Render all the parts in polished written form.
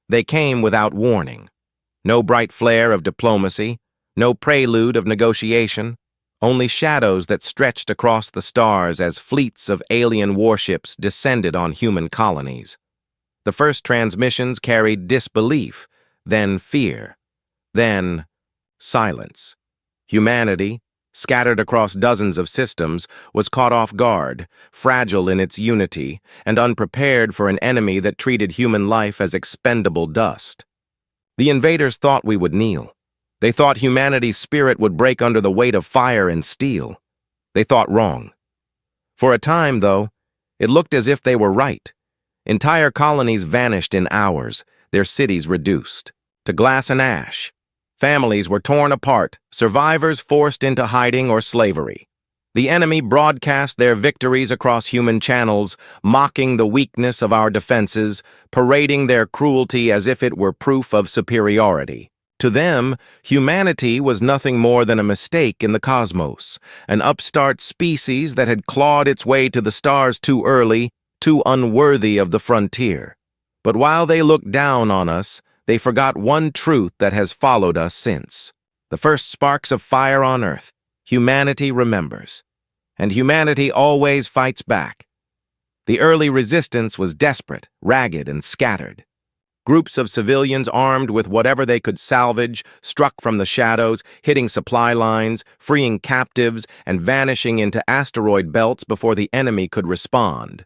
They came without warning. No bright flare of diplomacy, no prelude of negotiation, only shadows that stretched across the stars as fleets of alien warships descended on human colonies. The first transmissions carried disbelief, then fear, then silence. Humanity, scattered across dozens of systems, was caught off guard, fragile in its unity, and unprepared for an enemy that treated human life as expendable dust. The invaders thought we would kneel. They thought humanity's spirit would break under the weight of fire and steel. They thought wrong. For a time, though, it looked as if they were right. Entire colonies vanished in hours, their cities reduced to glass and ash. Families were torn apart, survivors forced into hiding or slavery. The enemy broadcast their victories across human channels, mocking the weakness of our defenses, parading their cruelty as if it were proof of superiority. To them, humanity was nothing more than a mistake in the cosmos, an upstart species that had clawed its way to the stars too early, too unworthy of the frontier. But while they looked down on us, they forgot one truth that has followed us since. The first sparks of fire on Earth, humanity remembers. And humanity always fights back. The early resistance was desperate, ragged, and scattered. Groups of civilians armed with whatever they could salvage struck from the shadows, hitting supply lines, freeing captives, and vanishing into asteroid belts before the enemy could respond.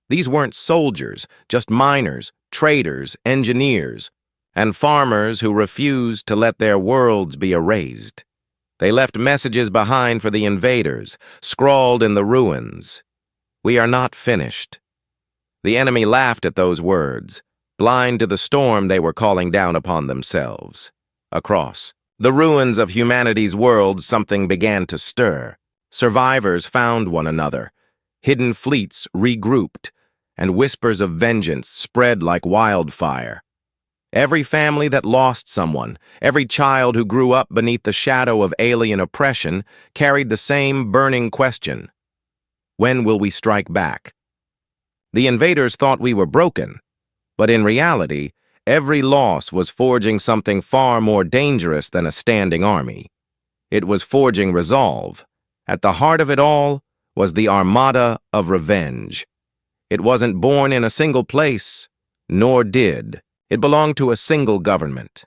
These weren't soldiers, just miners, traders, engineers, and farmers who refused to let their worlds be erased. They left messages behind for the invaders, scrawled in the ruins. "We are not finished." The enemy laughed at those words, blind to the storm they were calling down upon themselves. Across the ruins of humanity's world, something began to stir. Survivors found one another. Hidden fleets regrouped, and whispers of vengeance spread like wildfire. Every family that lost someone, every child who grew up beneath the shadow of alien oppression, carried the same burning question: when will we strike back? The invaders thought we were broken, but in reality, every loss was forging something far more dangerous than a standing army. It was forging resolve. At the heart of it all was the Armada of revenge. It wasn't born in a single place, nor did. It belonged to a single government.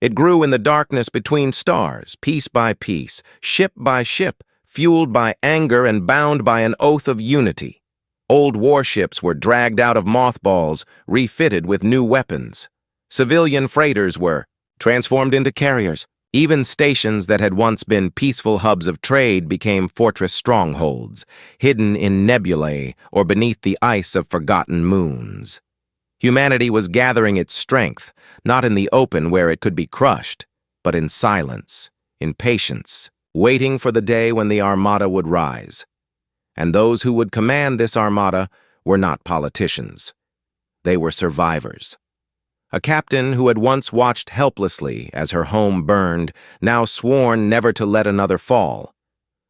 It grew in the darkness between stars, piece by piece, ship by ship, fueled by anger and bound by an oath of unity. Old warships were dragged out of mothballs, refitted with new weapons. Civilian freighters were transformed into carriers. Even stations that had once been peaceful hubs of trade became fortress strongholds, hidden in nebulae or beneath the ice of forgotten moons. Humanity was gathering its strength, not in the open where it could be crushed, but in silence, in patience, waiting for the day when the Armada would rise. And those who would command this Armada were not politicians. They were survivors. A captain who had once watched helplessly as her home burned, now sworn never to let another fall.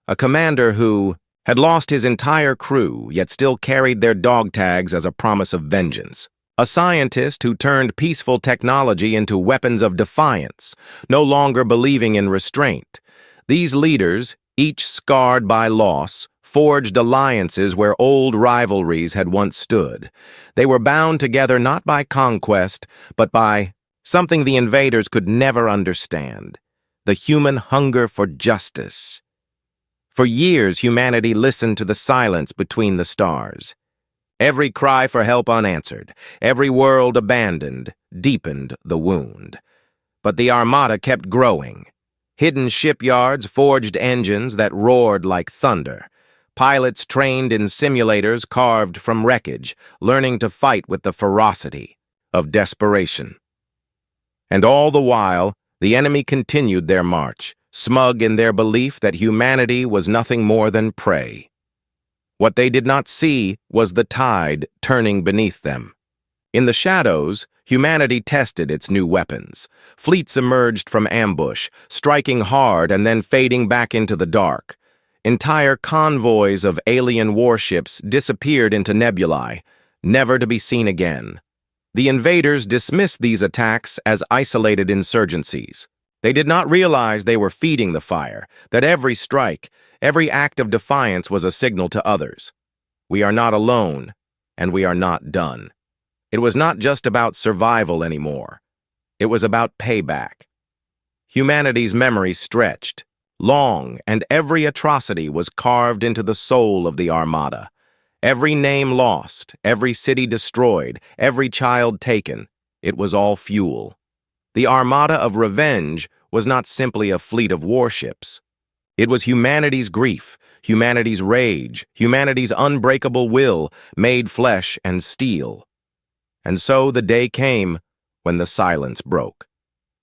A commander who had lost his entire crew, yet still carried their dog tags as a promise of vengeance. A scientist who turned peaceful technology into weapons of defiance, no longer believing in restraint. These leaders, each scarred by loss, forged alliances where old rivalries had once stood. They were bound together not by conquest, but by something the invaders could never understand: the human hunger for justice. For years, humanity listened to the silence between the stars. Every cry for help unanswered, every world abandoned, deepened the wound. But the Armada kept growing. Hidden shipyards forged engines that roared like thunder. Pilots trained in simulators carved from wreckage, learning to fight with the ferocity of desperation. And all the while, the enemy continued their march, smug in their belief that humanity was nothing more than prey. What they did not see was the tide turning beneath them. In the shadows, humanity tested its new weapons. Fleets emerged from ambush, striking hard and then fading back into the dark. Entire convoys of alien warships disappeared into nebulae, never to be seen again. The invaders dismissed these attacks as isolated insurgencies. They did not realize they were feeding the fire, that every strike, every act of defiance was a signal to others. We are not alone, and we are not done. It was not just about survival anymore. It was about payback. Humanity's memory stretched, long, and every atrocity was carved into the soul of the Armada. Every name lost, every city destroyed, every child taken, it was all fuel. The Armada of Revenge was not simply a fleet of warships. It was humanity's grief, humanity's rage, humanity's unbreakable will, made flesh and steel. And so the day came when the silence broke.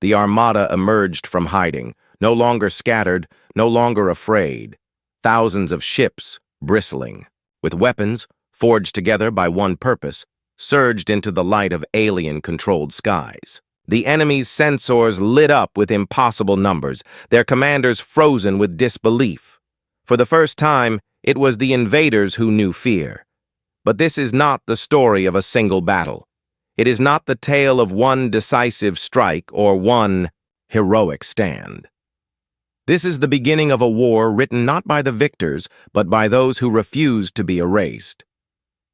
The Armada emerged from hiding, no longer scattered, no longer afraid. Thousands of ships, bristling, with weapons, forged together by one purpose, surged into the light of alien-controlled skies. The enemy's sensors lit up with impossible numbers, their commanders frozen with disbelief. For the first time, it was the invaders who knew fear. But this is not the story of a single battle. It is not the tale of one decisive strike or one heroic stand. This is the beginning of a war written not by the victors, but by those who refused to be erased.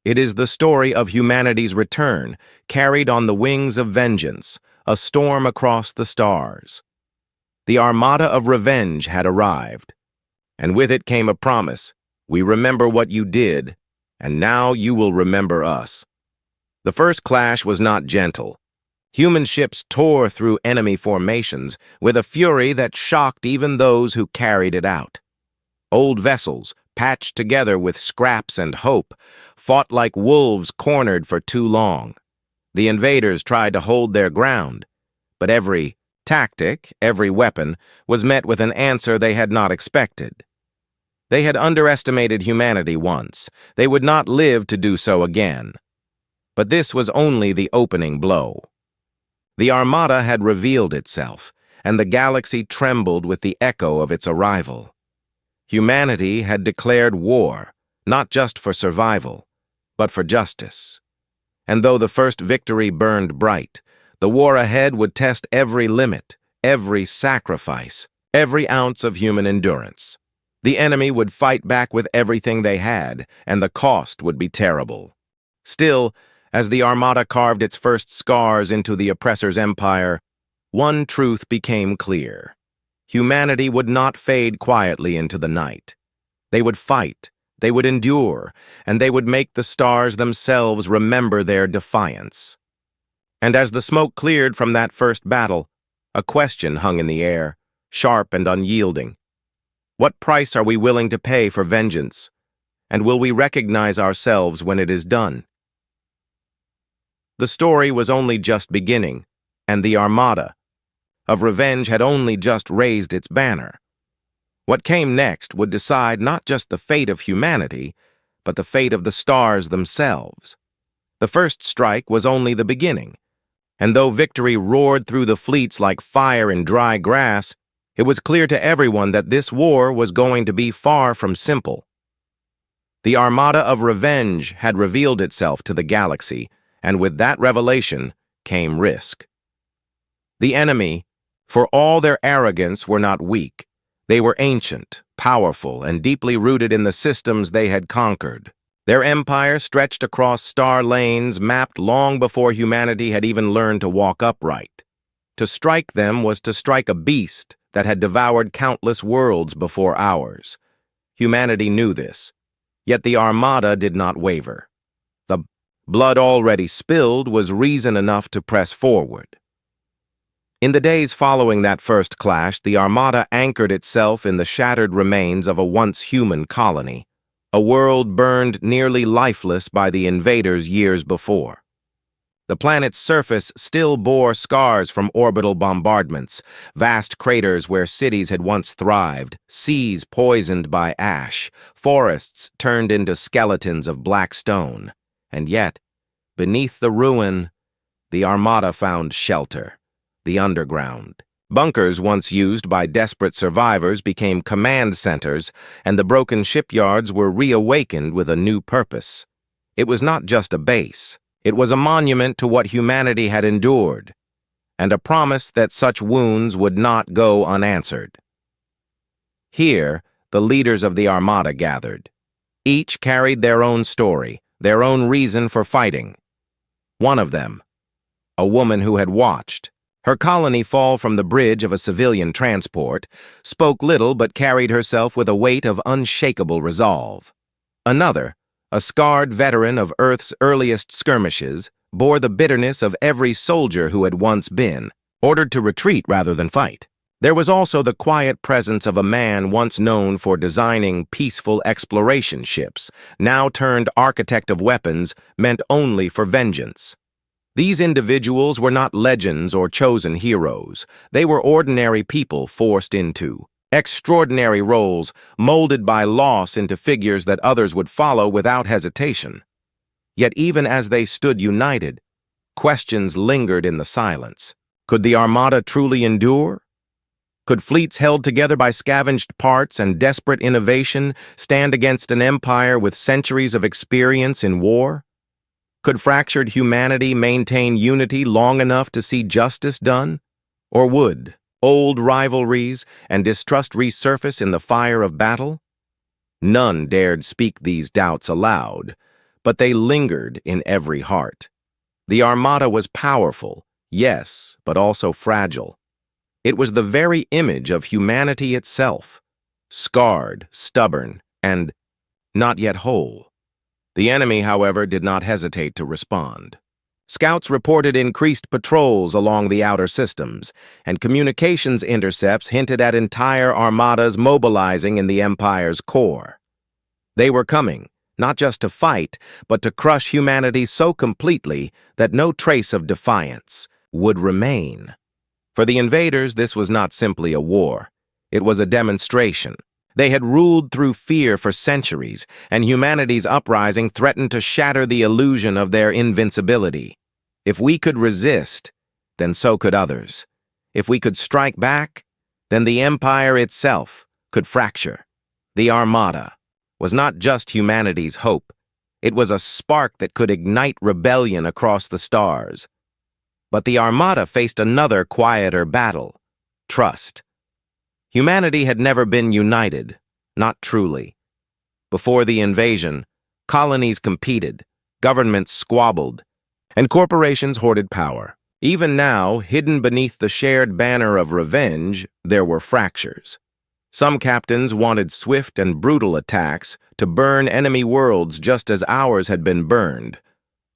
It is the story of humanity's return, carried on the wings of vengeance, a storm across the stars. The Armada of Revenge had arrived, and with it came a promise: we remember what you did, and now you will remember us. The first clash was not gentle. Human ships tore through enemy formations with a fury that shocked even those who carried it out. Old vessels, patched together with scraps and hope, fought like wolves cornered for too long. The invaders tried to hold their ground, but every tactic, every weapon, was met with an answer they had not expected. They had underestimated humanity once. They would not live to do so again. But this was only the opening blow. The Armada had revealed itself, and the galaxy trembled with the echo of its arrival. Humanity had declared war, not just for survival, but for justice. And though the first victory burned bright, the war ahead would test every limit, every sacrifice, every ounce of human endurance. The enemy would fight back with everything they had, and the cost would be terrible. Still, as the Armada carved its first scars into the oppressor's empire, one truth became clear. Humanity would not fade quietly into the night. They would fight, they would endure, and they would make the stars themselves remember their defiance. And as the smoke cleared from that first battle, a question hung in the air, sharp and unyielding. What price are we willing to pay for vengeance? And will we recognize ourselves when it is done? The story was only just beginning, and the Armada of Revenge had only just raised its banner. What came next would decide not just the fate of humanity, but the fate of the stars themselves. The first strike was only the beginning, and though victory roared through the fleets like fire in dry grass, it was clear to everyone that this war was going to be far from simple. The Armada of Revenge had revealed itself to the galaxy, and with that revelation came risk. The enemy, for all their arrogance, were not weak. They were ancient, powerful, and deeply rooted in the systems they had conquered. Their empire stretched across star lanes mapped long before humanity had even learned to walk upright. To strike them was to strike a beast that had devoured countless worlds before ours. Humanity knew this, yet the Armada did not waver. The blood already spilled was reason enough to press forward. In the days following that first clash, the Armada anchored itself in the shattered remains of a once human colony, a world burned nearly lifeless by the invaders years before. The planet's surface still bore scars from orbital bombardments, vast craters where cities had once thrived, seas poisoned by ash, forests turned into skeletons of black stone. And yet, beneath the ruin, the Armada found shelter, the underground. Bunkers once used by desperate survivors became command centers, and the broken shipyards were reawakened with a new purpose. It was not just a base. It was a monument to what humanity had endured, and a promise that such wounds would not go unanswered. Here, the leaders of the Armada gathered. Each carried their own story, their own reason for fighting. One of them, a woman who had watched her colony fall from the bridge of a civilian transport, spoke little but carried herself with a weight of unshakable resolve. Another, a scarred veteran of Earth's earliest skirmishes, bore the bitterness of every soldier who had once been ordered to retreat rather than fight. There was also the quiet presence of a man once known for designing peaceful exploration ships, now turned architect of weapons meant only for vengeance. These individuals were not legends or chosen heroes. They were ordinary people forced into extraordinary roles, molded by loss into figures that others would follow without hesitation. Yet even as they stood united, questions lingered in the silence. Could the Armada truly endure? Could fleets held together by scavenged parts and desperate innovation stand against an empire with centuries of experience in war? Could fractured humanity maintain unity long enough to see justice done? Or would old rivalries and distrust resurface in the fire of battle? None dared speak these doubts aloud, but they lingered in every heart. The Armada was powerful, yes, but also fragile. It was the very image of humanity itself, scarred, stubborn, and not yet whole. The enemy, however, did not hesitate to respond. Scouts reported increased patrols along the outer systems, and communications intercepts hinted at entire armadas mobilizing in the Empire's core. They were coming, not just to fight, but to crush humanity so completely that no trace of defiance would remain. For the invaders, this was not simply a war. It was a demonstration. They had ruled through fear for centuries, and humanity's uprising threatened to shatter the illusion of their invincibility. If we could resist, then so could others. If we could strike back, then the Empire itself could fracture. The Armada was not just humanity's hope. It was a spark that could ignite rebellion across the stars. But the Armada faced another quieter battle: trust. Humanity had never been united, not truly. Before the invasion, colonies competed, governments squabbled, and corporations hoarded power. Even now, hidden beneath the shared banner of revenge, there were fractures. Some captains wanted swift and brutal attacks to burn enemy worlds just as ours had been burned.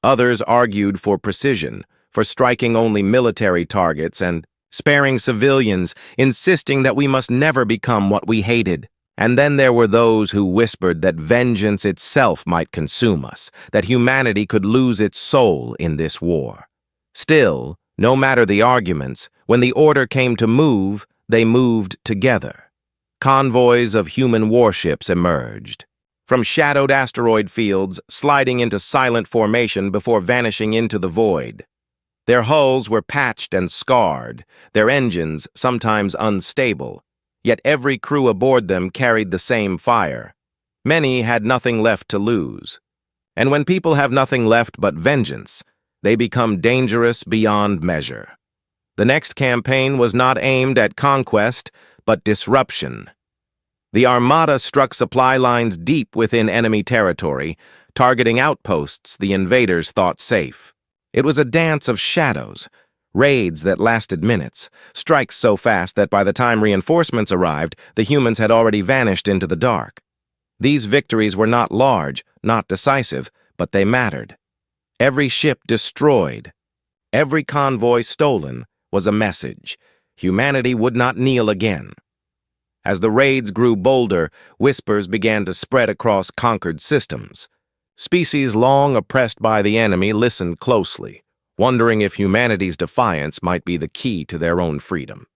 Others argued for precision, for striking only military targets and sparing civilians, insisting that we must never become what we hated. And then there were those who whispered that vengeance itself might consume us, that humanity could lose its soul in this war. Still, no matter the arguments, when the order came to move, they moved together. Convoys of human warships emerged from shadowed asteroid fields, sliding into silent formation before vanishing into the void. Their hulls were patched and scarred, their engines sometimes unstable, yet every crew aboard them carried the same fire. Many had nothing left to lose. And when people have nothing left but vengeance, they become dangerous beyond measure. The next campaign was not aimed at conquest, but disruption. The Armada struck supply lines deep within enemy territory, targeting outposts the invaders thought safe. It was a dance of shadows, raids that lasted minutes, strikes so fast that by the time reinforcements arrived, the humans had already vanished into the dark. These victories were not large, not decisive, but they mattered. Every ship destroyed, every convoy stolen was a message. Humanity would not kneel again. As the raids grew bolder, whispers began to spread across conquered systems. Species long oppressed by the enemy listened closely, wondering if humanity's defiance might be the key to their own freedom.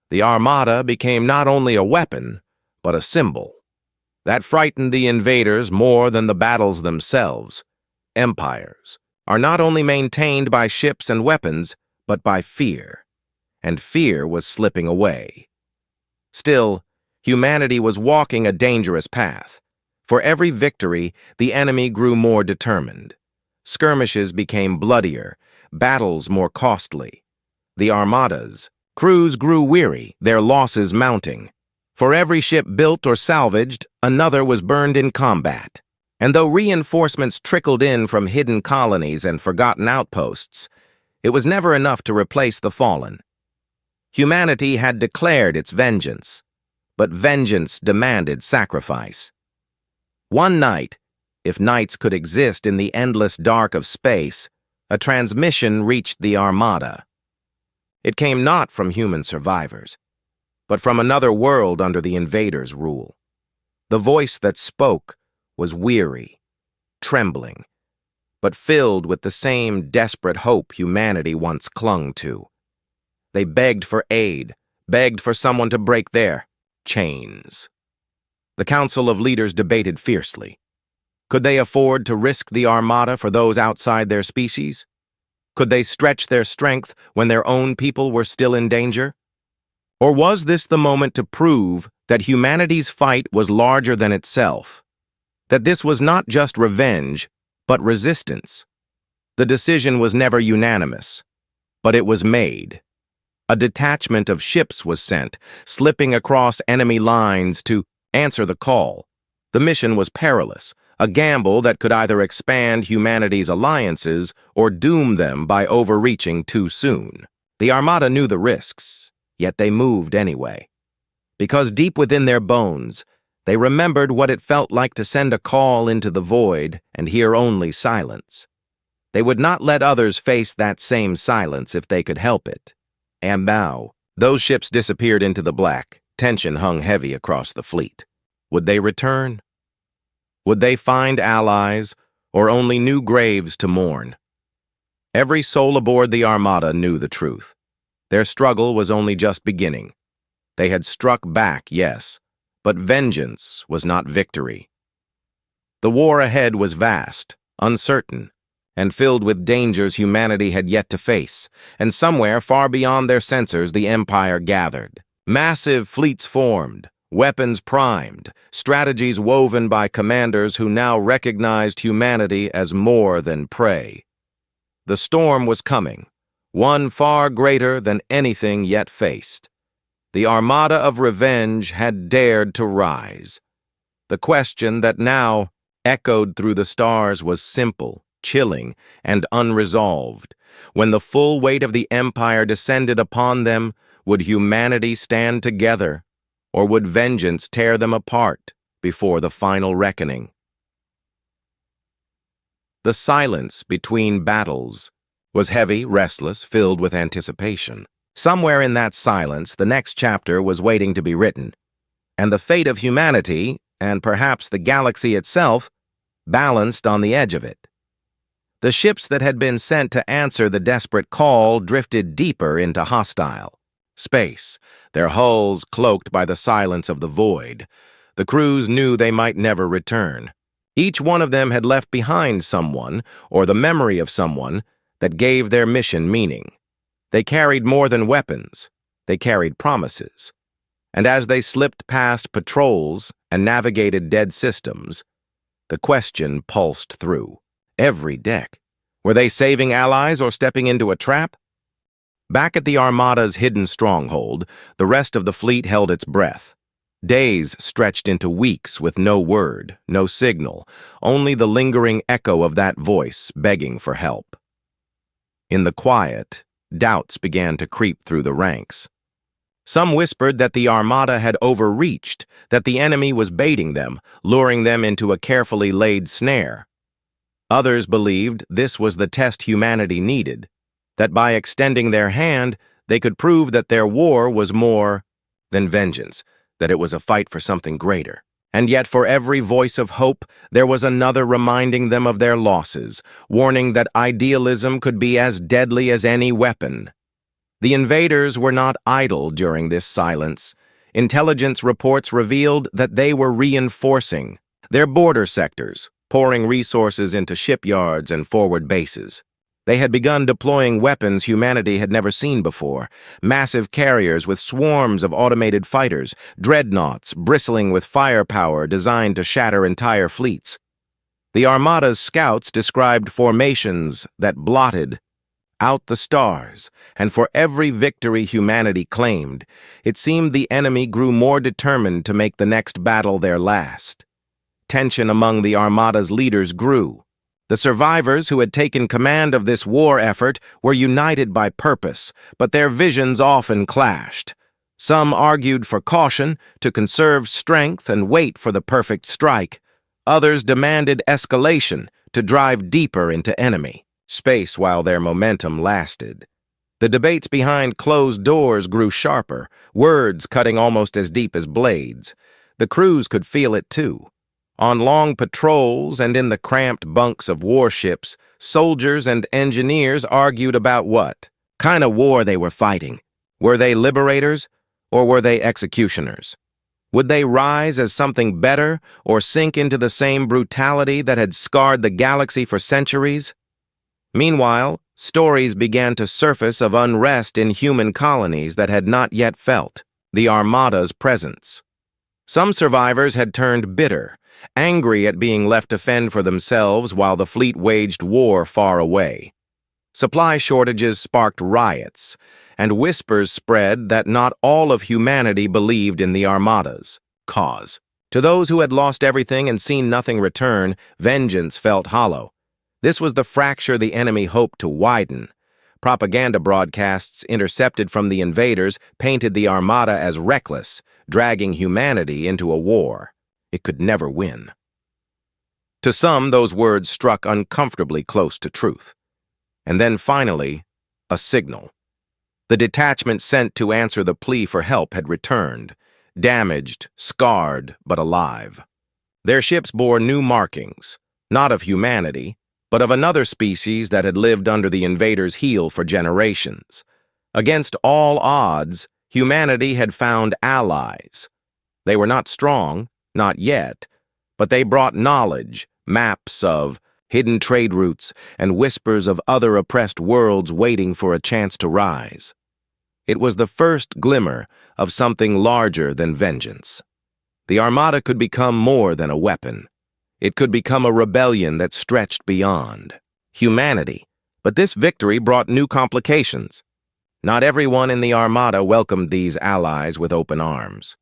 The Armada became not only a weapon, but a symbol. That frightened the invaders more than the battles themselves. Empires are not only maintained by ships and weapons, but by fear. And fear was slipping away. Still, humanity was walking a dangerous path. For every victory, the enemy grew more determined. Skirmishes became bloodier, battles more costly. The Armada's crews grew weary, their losses mounting. For every ship built or salvaged, another was burned in combat. And though reinforcements trickled in from hidden colonies and forgotten outposts, it was never enough to replace the fallen. Humanity had declared its vengeance, but vengeance demanded sacrifice. One night, if nights could exist in the endless dark of space, a transmission reached the Armada. It came not from human survivors, but from another world under the invaders' rule. The voice that spoke was weary, trembling, but filled with the same desperate hope humanity once clung to. They begged for aid, begged for someone to break their chains. The Council of Leaders debated fiercely. Could they afford to risk the Armada for those outside their species? Could they stretch their strength when their own people were still in danger? Or was this the moment to prove that humanity's fight was larger than itself? That this was not just revenge, but resistance? The decision was never unanimous, but it was made. A detachment of ships was sent, slipping across enemy lines to answer the call. The mission was perilous, a gamble that could either expand humanity's alliances or doom them by overreaching too soon. The Armada knew the risks, yet they moved anyway. Because deep within their bones, they remembered what it felt like to send a call into the void and hear only silence. They would not let others face that same silence if they could help it. And now, those ships disappeared into the black. Tension hung heavy across the fleet. Would they return? Would they find allies, or only new graves to mourn? Every soul aboard the Armada knew the truth. Their struggle was only just beginning. They had struck back, yes, but vengeance was not victory. The war ahead was vast, uncertain, and filled with dangers humanity had yet to face, and somewhere far beyond their sensors the Empire gathered. Massive fleets formed, weapons primed, strategies woven by commanders who now recognized humanity as more than prey. The storm was coming, one far greater than anything yet faced. The Armada of Revenge had dared to rise. The question that now echoed through the stars was simple, chilling, and unresolved. When the full weight of the Empire descended upon them, would humanity stand together, or would vengeance tear them apart before the final reckoning? The silence between battles was heavy, restless, filled with anticipation. Somewhere in that silence, the next chapter was waiting to be written, and the fate of humanity, and perhaps the galaxy itself, balanced on the edge of it. The ships that had been sent to answer the desperate call drifted deeper into hostile space, their hulls cloaked by the silence of the void. The crews knew they might never return. Each one of them had left behind someone, or the memory of someone, that gave their mission meaning. They carried more than weapons. They carried promises. And as they slipped past patrols and navigated dead systems, the question pulsed through every deck. Were they saving allies or stepping into a trap? Back at the Armada's hidden stronghold, the rest of the fleet held its breath. Days stretched into weeks with no word, no signal, only the lingering echo of that voice begging for help. In the quiet, doubts began to creep through the ranks. Some whispered that the Armada had overreached, that the enemy was baiting them, luring them into a carefully laid snare. Others believed this was the test humanity needed, that by extending their hand, they could prove that their war was more than vengeance, that it was a fight for something greater. And yet for every voice of hope, there was another reminding them of their losses, warning that idealism could be as deadly as any weapon. The invaders were not idle during this silence. Intelligence reports revealed that they were reinforcing their border sectors, pouring resources into shipyards and forward bases. They had begun deploying weapons humanity had never seen before, massive carriers with swarms of automated fighters, dreadnoughts bristling with firepower designed to shatter entire fleets. The Armada's scouts described formations that blotted out the stars, and for every victory humanity claimed, it seemed the enemy grew more determined to make the next battle their last. Tension among the Armada's leaders grew. The survivors who had taken command of this war effort were united by purpose, but their visions often clashed. Some argued for caution, to conserve strength and wait for the perfect strike. Others demanded escalation, to drive deeper into enemy space while their momentum lasted. The debates behind closed doors grew sharper, words cutting almost as deep as blades. The crews could feel it too. On long patrols and in the cramped bunks of warships, soldiers and engineers argued about what kind of war they were fighting. Were they liberators, or were they executioners? Would they rise as something better, or sink into the same brutality that had scarred the galaxy for centuries? Meanwhile, stories began to surface of unrest in human colonies that had not yet felt the Armada's presence. Some survivors had turned bitter, angry at being left to fend for themselves while the fleet waged war far away. Supply shortages sparked riots, and whispers spread that not all of humanity believed in the Armada's cause. To those who had lost everything and seen nothing return, vengeance felt hollow. This was the fracture the enemy hoped to widen. Propaganda broadcasts intercepted from the invaders painted the Armada as reckless, dragging humanity into a war it could never win. To some, those words struck uncomfortably close to truth. And then finally, a signal. The detachment sent to answer the plea for help had returned, damaged, scarred, but alive. Their ships bore new markings, not of humanity, but of another species that had lived under the invaders' heel for generations. Against all odds, humanity had found allies. They were not strong, not yet, but they brought knowledge, maps of hidden trade routes, and whispers of other oppressed worlds waiting for a chance to rise. It was the first glimmer of something larger than vengeance. The Armada could become more than a weapon. It could become a rebellion that stretched beyond humanity. But this victory brought new complications. Not everyone in the Armada welcomed these allies with open arms.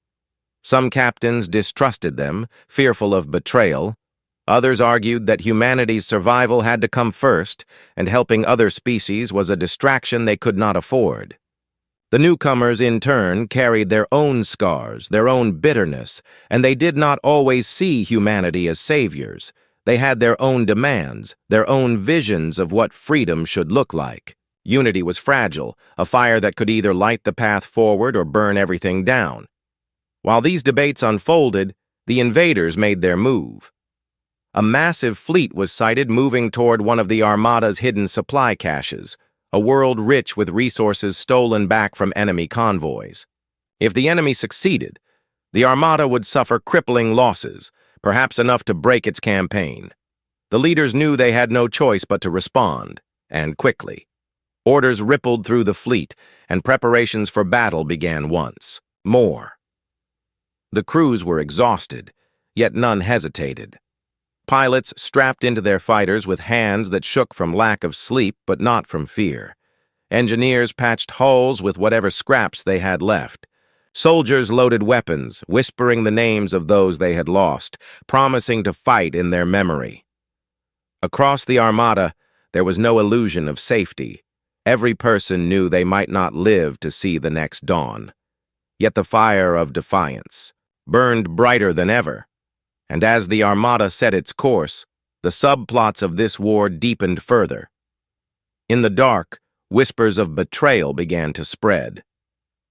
Some captains distrusted them, fearful of betrayal. Others argued that humanity's survival had to come first, and helping other species was a distraction they could not afford. The newcomers, in turn, carried their own scars, their own bitterness, and they did not always see humanity as saviors. They had their own demands, their own visions of what freedom should look like. Unity was fragile, a fire that could either light the path forward or burn everything down. While these debates unfolded, the invaders made their move. A massive fleet was sighted moving toward one of the Armada's hidden supply caches, a world rich with resources stolen back from enemy convoys. If the enemy succeeded, the Armada would suffer crippling losses, perhaps enough to break its campaign. The leaders knew they had no choice but to respond, and quickly. Orders rippled through the fleet, and preparations for battle began once more. The crews were exhausted, yet none hesitated. Pilots strapped into their fighters with hands that shook from lack of sleep but not from fear. Engineers patched hulls with whatever scraps they had left. Soldiers loaded weapons, whispering the names of those they had lost, promising to fight in their memory. Across the Armada, there was no illusion of safety. Every person knew they might not live to see the next dawn. Yet the fire of defiance burned brighter than ever. And as the Armada set its course, the subplots of this war deepened further. In the dark, whispers of betrayal began to spread.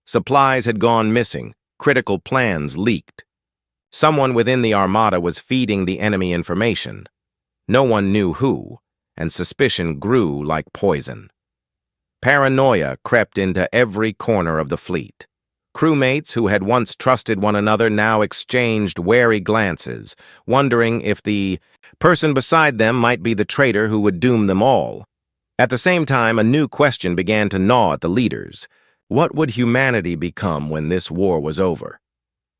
Supplies had gone missing, critical plans leaked. Someone within the Armada was feeding the enemy information. No one knew who, and suspicion grew like poison. Paranoia crept into every corner of the fleet. Crewmates who had once trusted one another now exchanged wary glances, wondering if the person beside them might be the traitor who would doom them all. At the same time, a new question began to gnaw at the leaders. What would humanity become when this war was over?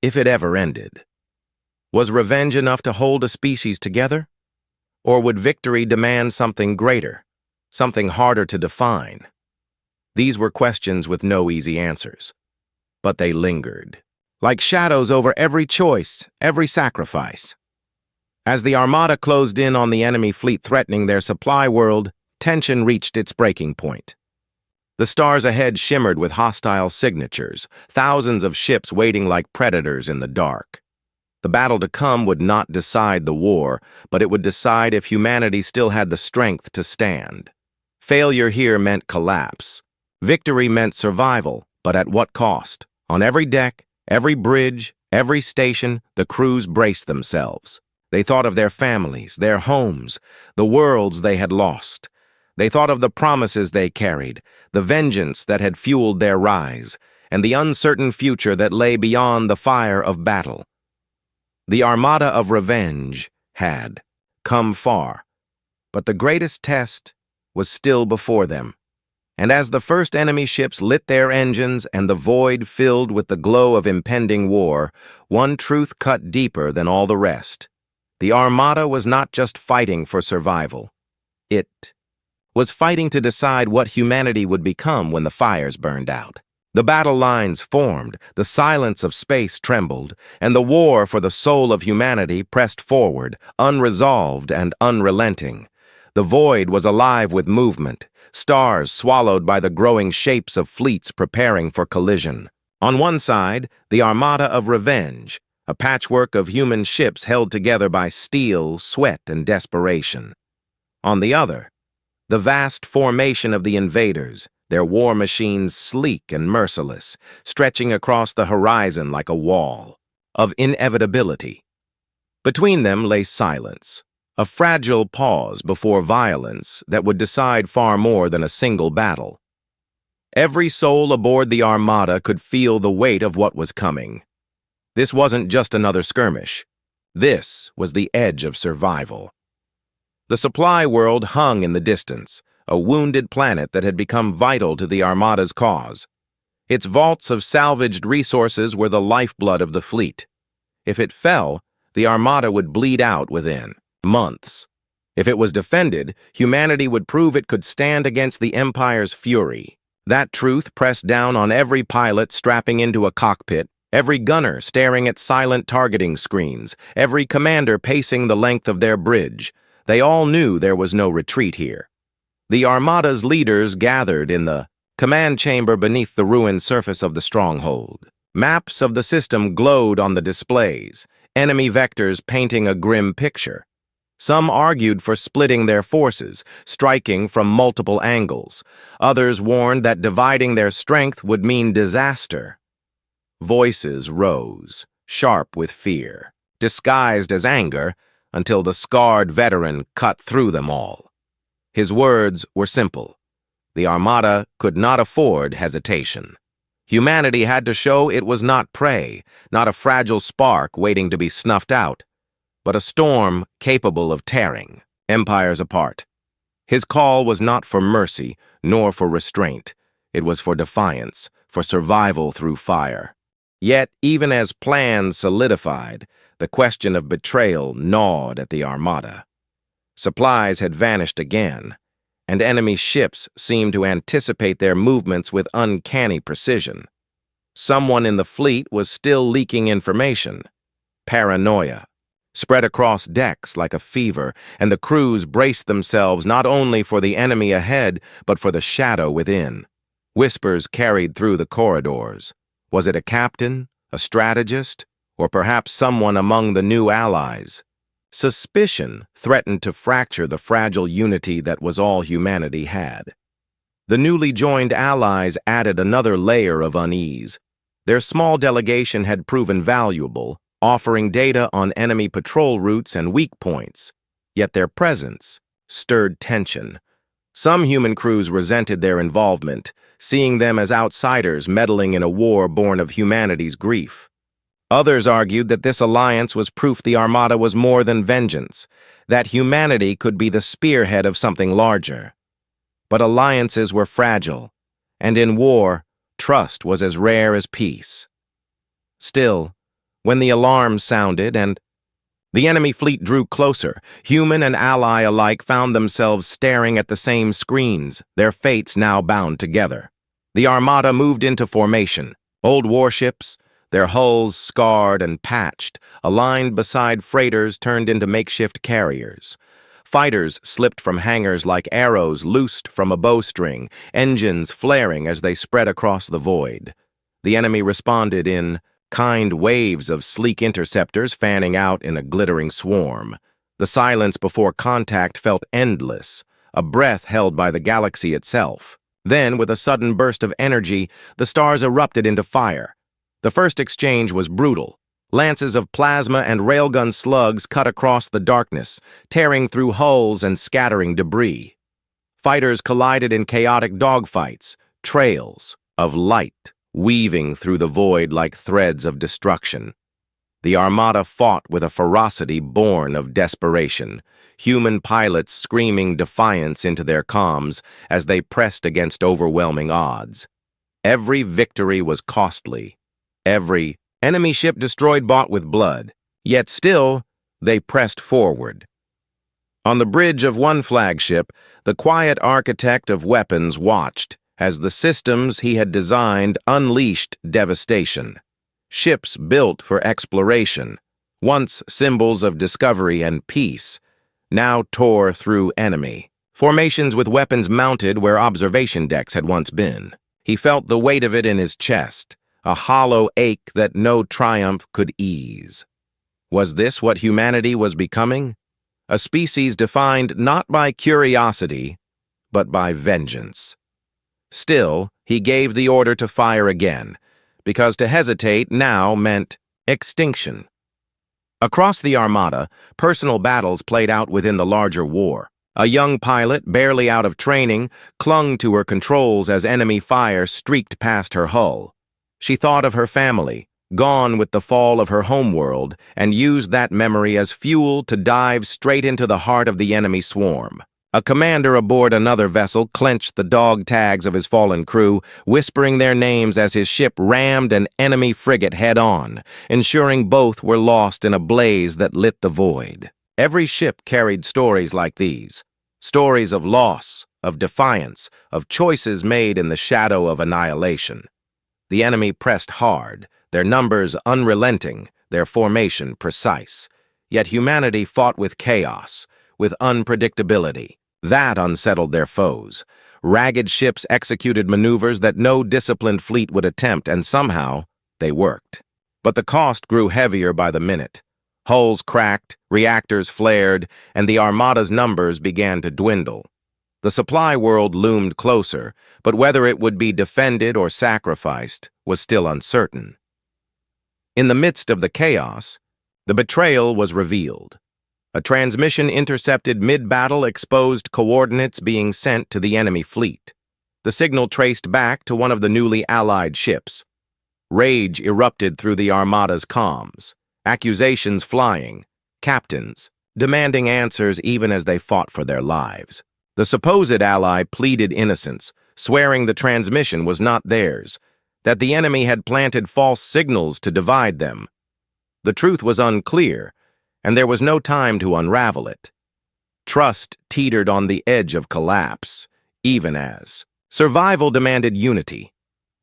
If it ever ended? Was revenge enough to hold a species together? Or would victory demand something greater, something harder to define? These were questions with no easy answers, but they lingered, like shadows over every choice, every sacrifice. As the Armada closed in on the enemy fleet threatening their supply world, tension reached its breaking point. The stars ahead shimmered with hostile signatures, thousands of ships waiting like predators in the dark. The battle to come would not decide the war, but it would decide if humanity still had the strength to stand. Failure here meant collapse. Victory meant survival, but at what cost? On every deck, every bridge, every station, the crews braced themselves. They thought of their families, their homes, the worlds they had lost. They thought of the promises they carried, the vengeance that had fueled their rise, and the uncertain future that lay beyond the fire of battle. The Armada of Revenge had come far, but the greatest test was still before them. And as the first enemy ships lit their engines and the void filled with the glow of impending war, one truth cut deeper than all the rest. The Armada was not just fighting for survival. It was fighting to decide what humanity would become when the fires burned out. The battle lines formed, the silence of space trembled, and the war for the soul of humanity pressed forward, unresolved and unrelenting. The void was alive with movement, stars swallowed by the growing shapes of fleets preparing for collision. On one side, the Armada of Revenge, a patchwork of human ships held together by steel, sweat, and desperation. On the other, the vast formation of the invaders, their war machines sleek and merciless, stretching across the horizon like a wall of inevitability. Between them lay silence, a fragile pause before violence that would decide far more than a single battle. Every soul aboard the Armada could feel the weight of what was coming. This wasn't just another skirmish. This was the edge of survival. The supply world hung in the distance, a wounded planet that had become vital to the Armada's cause. Its vaults of salvaged resources were the lifeblood of the fleet. If it fell, the Armada would bleed out within months. If it was defended, humanity would prove it could stand against the Empire's fury. That truth pressed down on every pilot strapping into a cockpit, every gunner staring at silent targeting screens, every commander pacing the length of their bridge. They all knew there was no retreat here. The Armada's leaders gathered in the command chamber beneath the ruined surface of the stronghold. Maps of the system glowed on the displays, enemy vectors painting a grim picture. Some argued for splitting their forces, striking from multiple angles. Others warned that dividing their strength would mean disaster. Voices rose, sharp with fear, disguised as anger, until the scarred veteran cut through them all. His words were simple. The Armada could not afford hesitation. Humanity had to show it was not prey, not a fragile spark waiting to be snuffed out, but a storm capable of tearing empires apart. His call was not for mercy, nor for restraint. It was for defiance, for survival through fire. Yet, even as plans solidified, the question of betrayal gnawed at the Armada. Supplies had vanished again, and enemy ships seemed to anticipate their movements with uncanny precision. Someone in the fleet was still leaking information. Paranoia spread across decks like a fever, and the crews braced themselves not only for the enemy ahead, but for the shadow within. Whispers carried through the corridors. Was it a captain, a strategist, or perhaps someone among the new allies? Suspicion threatened to fracture the fragile unity that was all humanity had. The newly joined allies added another layer of unease. Their small delegation had proven valuable, offering data on enemy patrol routes and weak points, yet their presence stirred tension. Some human crews resented their involvement, seeing them as outsiders meddling in a war born of humanity's grief. Others argued that this alliance was proof the Armada was more than vengeance, that humanity could be the spearhead of something larger. But alliances were fragile, and in war, trust was as rare as peace. Still, when the alarm sounded and The enemy fleet drew closer. Human and ally alike found themselves staring at the same screens, their fates now bound together. The Armada moved into formation. Old warships, their hulls scarred and patched, aligned beside freighters turned into makeshift carriers. Fighters slipped from hangars like arrows loosed from a bowstring, engines flaring as they spread across the void. The enemy responded in kind waves of sleek interceptors fanning out in a glittering swarm. The silence before contact felt endless, a breath held by the galaxy itself. Then, with a sudden burst of energy, the stars erupted into fire. The first exchange was brutal. Lances of plasma and railgun slugs cut across the darkness, tearing through hulls and scattering debris. Fighters collided in chaotic dogfights, trails of light weaving through the void like threads of destruction. The Armada fought with a ferocity born of desperation, human pilots screaming defiance into their comms as they pressed against overwhelming odds. Every victory was costly. Every enemy ship destroyed bought with blood. Yet still, they pressed forward. On the bridge of one flagship, the quiet architect of weapons watched as the systems he had designed unleashed devastation. Ships built for exploration, once symbols of discovery and peace, now tore through enemy. Formations with weapons mounted where observation decks had once been. He felt the weight of it in his chest, a hollow ache that no triumph could ease. Was this what humanity was becoming? A species defined not by curiosity, but by vengeance. Still, he gave the order to fire again, because to hesitate now meant extinction. Across the Armada, personal battles played out within the larger war. A young pilot, barely out of training, clung to her controls as enemy fire streaked past her hull. She thought of her family, gone with the fall of her homeworld, and used that memory as fuel to dive straight into the heart of the enemy swarm. A commander aboard another vessel clenched the dog tags of his fallen crew, whispering their names as his ship rammed an enemy frigate head-on, ensuring both were lost in a blaze that lit the void. Every ship carried stories like these, stories of loss, of defiance, of choices made in the shadow of annihilation. The enemy pressed hard, their numbers unrelenting, their formation precise. Yet humanity fought with chaos, with unpredictability. That unsettled their foes. Ragged ships executed maneuvers that no disciplined fleet would attempt, and somehow they worked. But the cost grew heavier by the minute. Hulls cracked, reactors flared, and the Armada's numbers began to dwindle. The supply world loomed closer, but whether it would be defended or sacrificed was still uncertain. In the midst of the chaos, the betrayal was revealed. A transmission intercepted mid-battle exposed coordinates being sent to the enemy fleet. The signal traced back to one of the newly allied ships. Rage erupted through the Armada's comms, accusations flying, captains demanding answers even as they fought for their lives. The supposed ally pleaded innocence, swearing the transmission was not theirs, that the enemy had planted false signals to divide them. The truth was unclear, and there was no time to unravel it. Trust teetered on the edge of collapse, even as survival demanded unity.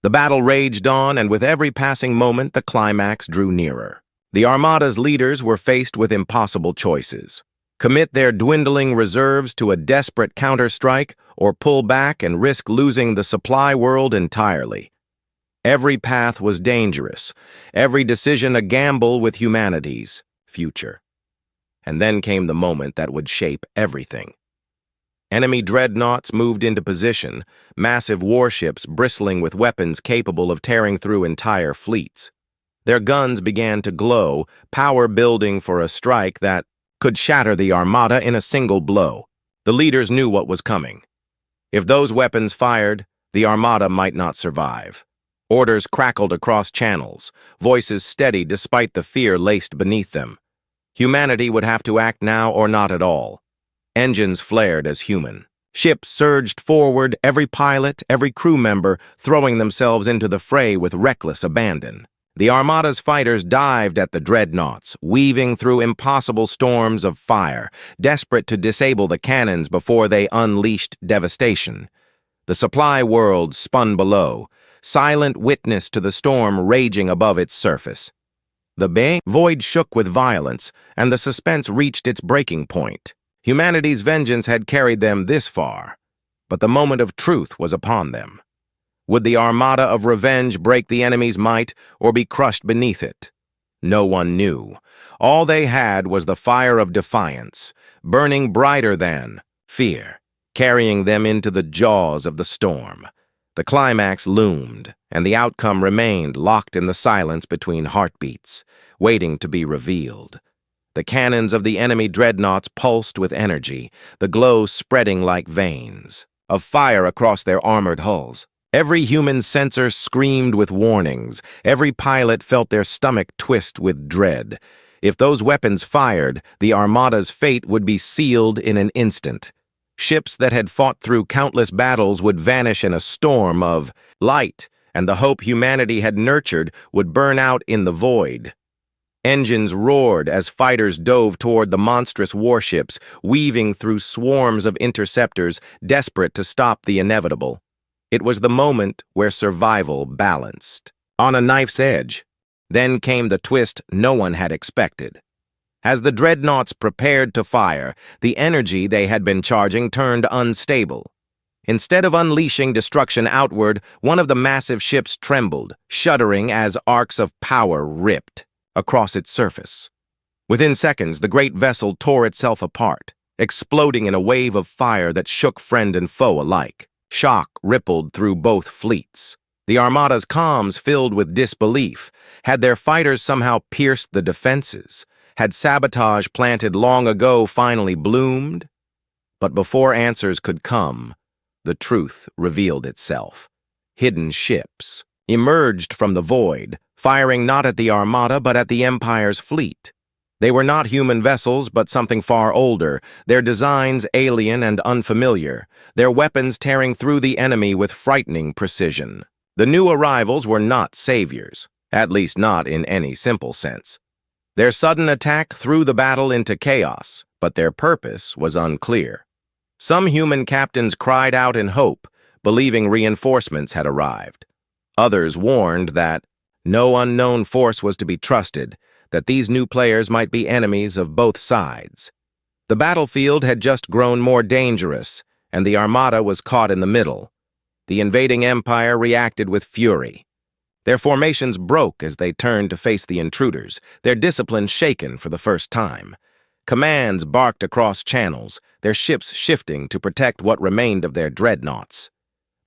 The battle raged on, and with every passing moment, the climax drew nearer. The Armada's leaders were faced with impossible choices. Commit their dwindling reserves to a desperate counterstrike, or pull back and risk losing the supply world entirely. Every path was dangerous, every decision a gamble with humanity's future. And then came the moment that would shape everything. Enemy dreadnoughts moved into position, massive warships bristling with weapons capable of tearing through entire fleets. Their guns began to glow, power building for a strike that could shatter the Armada in a single blow. The leaders knew what was coming. If those weapons fired, the Armada might not survive. Orders crackled across channels, voices steady despite the fear laced beneath them. Humanity would have to act now or not at all. Engines flared as human. Ships surged forward, every pilot, every crew member throwing themselves into the fray with reckless abandon. The Armada's fighters dived at the dreadnoughts, weaving through impossible storms of fire, desperate to disable the cannons before they unleashed devastation. The supply world spun below, silent witness to the storm raging above its surface. The void shook with violence, and the suspense reached its breaking point. Humanity's vengeance had carried them this far, but the moment of truth was upon them. Would the Armada of revenge break the enemy's might or be crushed beneath it? No one knew. All they had was the fire of defiance, burning brighter than fear, carrying them into the jaws of the storm. The climax loomed, and the outcome remained locked in the silence between heartbeats, waiting to be revealed. The cannons of the enemy dreadnoughts pulsed with energy, the glow spreading like veins of fire across their armored hulls. Every human sensor screamed with warnings. Every pilot felt their stomach twist with dread. If those weapons fired, the Armada's fate would be sealed in an instant. Ships that had fought through countless battles would vanish in a storm of light, and the hope humanity had nurtured would burn out in the void. Engines roared as fighters dove toward the monstrous warships, weaving through swarms of interceptors, desperate to stop the inevitable. It was the moment where survival balanced on a knife's edge. Then came the twist no one had expected. As the dreadnoughts prepared to fire, the energy they had been charging turned unstable. Instead of unleashing destruction outward, one of the massive ships trembled, shuddering as arcs of power ripped across its surface. Within seconds, the great vessel tore itself apart, exploding in a wave of fire that shook friend and foe alike. Shock rippled through both fleets. The Armada's comms filled with disbelief. Had their fighters somehow pierced the defenses? Had sabotage planted long ago finally bloomed? But before answers could come, the truth revealed itself. Hidden ships emerged from the void, firing not at the Armada but at the Empire's fleet. They were not human vessels, but something far older, their designs alien and unfamiliar, their weapons tearing through the enemy with frightening precision. The new arrivals were not saviors, at least not in any simple sense. Their sudden attack threw the battle into chaos, but their purpose was unclear. Some human captains cried out in hope, believing reinforcements had arrived. Others warned that no unknown force was to be trusted, that these new players might be enemies of both sides. The battlefield had just grown more dangerous, and the Armada was caught in the middle. The invading empire reacted with fury. Their formations broke as they turned to face the intruders, their discipline shaken for the first time. Commands barked across channels, their ships shifting to protect what remained of their dreadnoughts.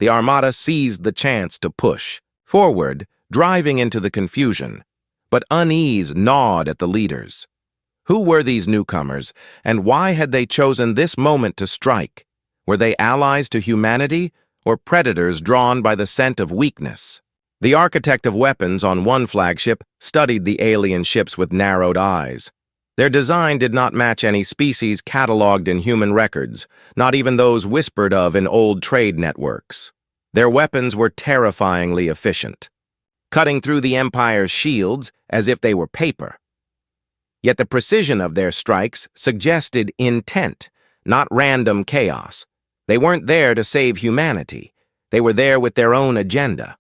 The Armada seized the chance to push forward, driving into the confusion. But unease gnawed at the leaders. Who were these newcomers, and why had they chosen this moment to strike? Were they allies to humanity, or predators drawn by the scent of weakness? The architect of weapons on one flagship studied the alien ships with narrowed eyes. Their design did not match any species cataloged in human records, not even those whispered of in old trade networks. Their weapons were terrifyingly efficient, cutting through the Empire's shields as if they were paper. Yet the precision of their strikes suggested intent, not random chaos. They weren't there to save humanity. They were there with their own agenda.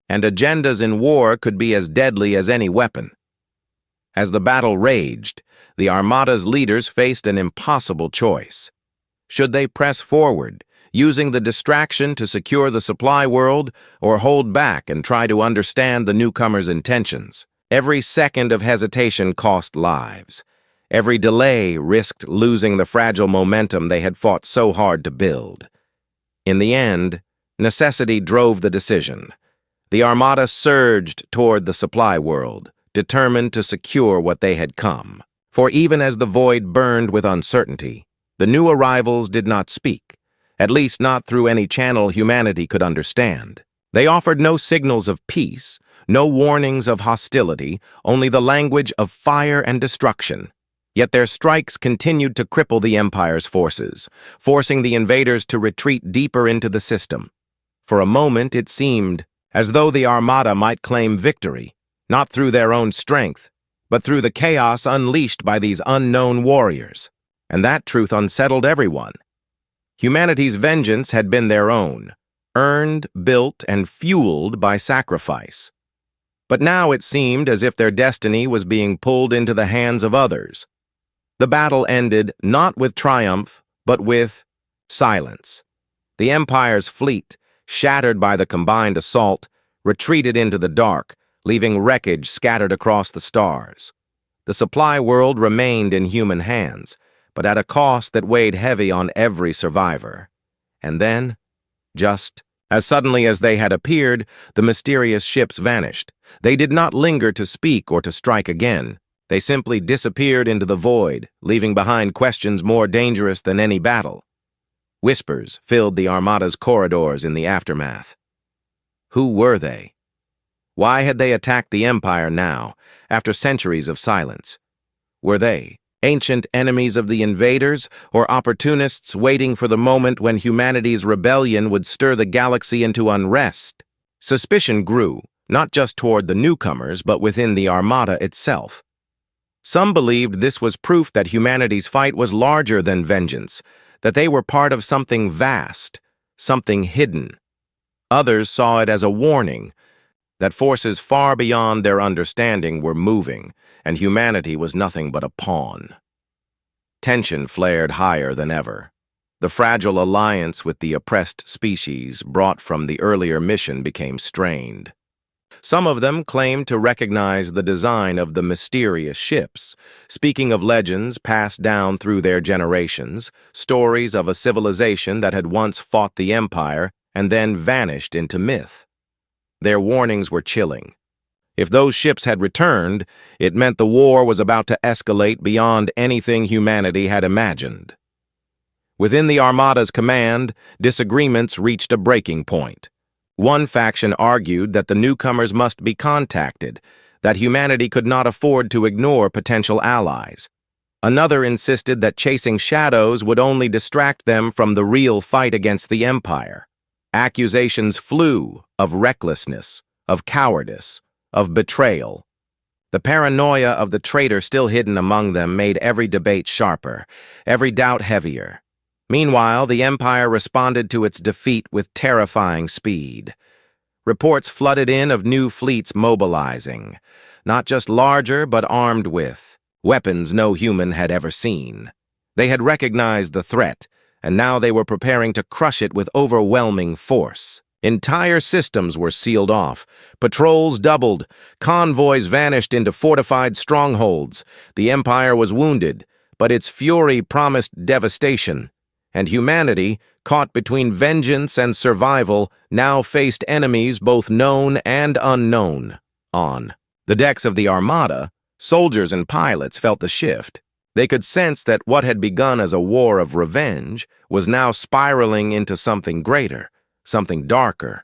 And agendas in war could be as deadly as any weapon. As the battle raged, the Armada's leaders faced an impossible choice. Should they press forward, using the distraction to secure the supply world, or hold back and try to understand the newcomers' intentions? Every second of hesitation cost lives. Every delay risked losing the fragile momentum they had fought so hard to build. In the end, necessity drove the decision. The Armada surged toward the supply world, determined to secure what they had come. For even as the void burned with uncertainty, the new arrivals did not speak, at least not through any channel humanity could understand. They offered no signals of peace, no warnings of hostility, only the language of fire and destruction. Yet their strikes continued to cripple the Empire's forces, forcing the invaders to retreat deeper into the system. For a moment it seemed as though the Armada might claim victory, not through their own strength, but through the chaos unleashed by these unknown warriors. And that truth unsettled everyone. Humanity's vengeance had been their own, earned, built, and fueled by sacrifice. But now it seemed as if their destiny was being pulled into the hands of others. The battle ended not with triumph, but with silence. The Empire's fleet, shattered by the combined assault, retreated into the dark, leaving wreckage scattered across the stars. The supply world remained in human hands, but at a cost that weighed heavy on every survivor. And then, just as suddenly as they had appeared, the mysterious ships vanished. They did not linger to speak or to strike again. They simply disappeared into the void, leaving behind questions more dangerous than any battle. Whispers filled the Armada's corridors in the aftermath. Who were they? Why had they attacked the Empire now, after centuries of silence? Were they ancient enemies of the invaders, or opportunists waiting for the moment when humanity's rebellion would stir the galaxy into unrest? Suspicion grew, not just toward the newcomers, but within the Armada itself. Some believed this was proof that humanity's fight was larger than vengeance, that they were part of something vast, something hidden. Others saw it as a warning that forces far beyond their understanding were moving, and humanity was nothing but a pawn. Tension flared higher than ever. The fragile alliance with the oppressed species brought from the earlier mission became strained. Some of them claimed to recognize the design of the mysterious ships, speaking of legends passed down through their generations, stories of a civilization that had once fought the Empire and then vanished into myth. Their warnings were chilling. If those ships had returned, it meant the war was about to escalate beyond anything humanity had imagined. Within the Armada's command, disagreements reached a breaking point. One faction argued that the newcomers must be contacted, that humanity could not afford to ignore potential allies. Another insisted that chasing shadows would only distract them from the real fight against the Empire. Accusations flew of recklessness, of cowardice, of betrayal. The paranoia of the traitor still hidden among them made every debate sharper, every doubt heavier. Meanwhile, the Empire responded to its defeat with terrifying speed. Reports flooded in of new fleets mobilizing, not just larger but armed with weapons no human had ever seen. They had recognized the threat, and now they were preparing to crush it with overwhelming force. Entire systems were sealed off, patrols doubled, convoys vanished into fortified strongholds. The Empire was wounded, but its fury promised devastation. And humanity, caught between vengeance and survival, now faced enemies both known and unknown. On the decks of the Armada, soldiers and pilots felt the shift. They could sense that what had begun as a war of revenge was now spiraling into something greater, something darker.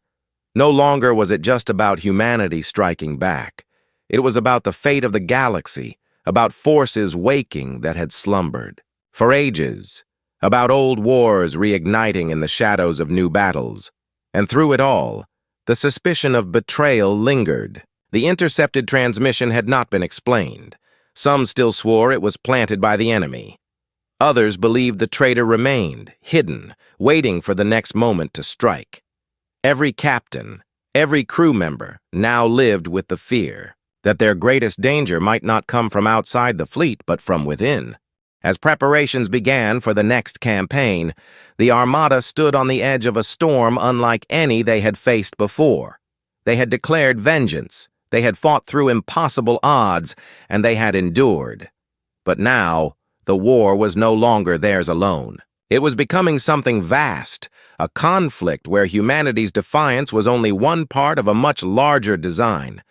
No longer was it just about humanity striking back. It was about the fate of the galaxy, about forces waking that had slumbered for ages, about old wars reigniting in the shadows of new battles. And through it all, the suspicion of betrayal lingered. The intercepted transmission had not been explained. Some still swore it was planted by the enemy. Others believed the traitor remained, hidden, waiting for the next moment to strike. Every captain, every crew member now lived with the fear that their greatest danger might not come from outside the fleet but from within. As preparations began for the next campaign, the Armada stood on the edge of a storm unlike any they had faced before. They had declared vengeance, they had fought through impossible odds, and they had endured. But now, the war was no longer theirs alone. It was becoming something vast, a conflict where humanity's defiance was only one part of a much larger design.